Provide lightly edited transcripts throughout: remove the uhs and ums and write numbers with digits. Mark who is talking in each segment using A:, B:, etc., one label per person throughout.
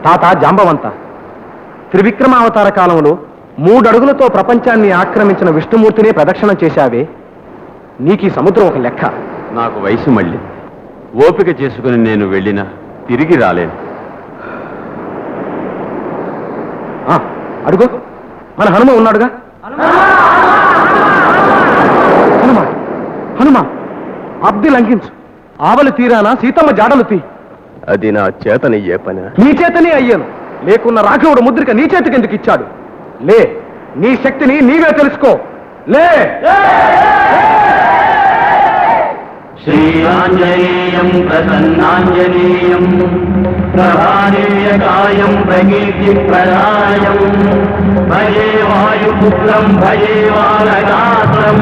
A: తాత జాంబవంత, త్రివిక్రమావతార కాలంలో 3 అడుగులతో ప్రపంచాన్ని ఆక్రమించిన విష్ణుమూర్తినే ప్రదక్షిణం చేశావే, నీకీ సముద్రం ఒక లెక్క.
B: నాకు వయసు మళ్ళీ ఓపిక చేసుకుని నేను వెళ్ళినా తిరిగి రాలేను.
A: అడుగు, మన హనుమ ఉన్నాడుగా. హనుమ హనుమ, అబ్ది లంఘించు. ఆవలి తీరానా సీతమ్మ జాడలు తీ.
B: అది నా చేతనయ్యే పని.
A: నీ చేతనే అయ్యాను, లేకున్న రాఘవుడు ముద్రిక నీ చేతికి ఎందుకు ఇచ్చాడు? లే, నీ శక్తిని నీవే తెలుసుకో. లే.
C: శ్రీఆంజనేయం ప్రసన్నాంజనేయం ప్రభానేయకాయం ప్రకీర్తిప్రదాయం భజే వాయుపుత్రం భజే వానగాత్రం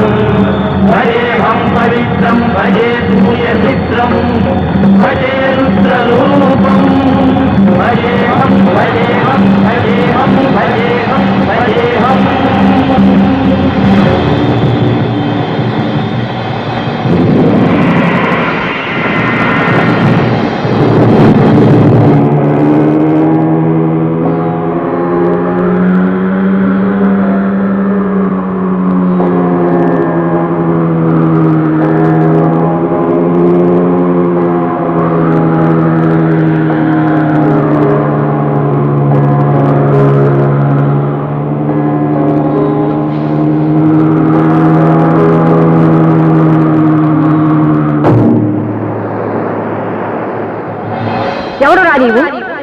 C: భజేహం పవిత్రం భజే సూర్యమిత్రం భజే రుద్రరూపం భజేహం భజేహం భజేహం భజేహం భజేహం.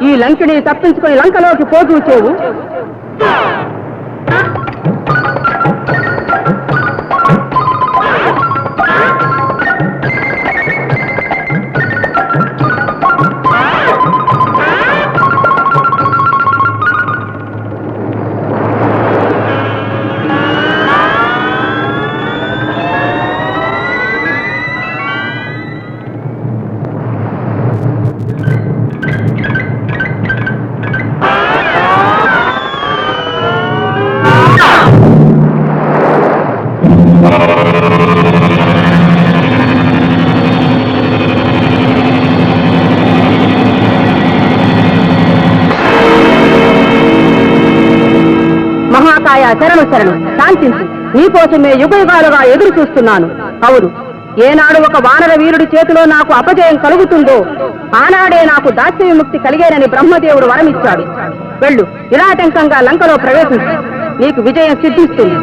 D: ఈ లంకిని తప్పించుకుని లంకలోకి పోచూచేవు. మహాకాయ శరణు శరణు, శాంతించు. నీకోసమే యుగయుగాలుగా ఎదురు చూస్తున్నాను. అవును, ఏనాడు ఒక వానర వీరుడి చేతిలో నాకు అపజయం కలుగుతుందో ఆనాడే నాకు దాస్య విముక్తి కలిగేనని బ్రహ్మదేవుడు వరమిచ్చాడు. వెళ్ళు, నిరాటంకంగా లంకలో ప్రవేశించు, నీకు విజయం సిద్ధిస్తుంది.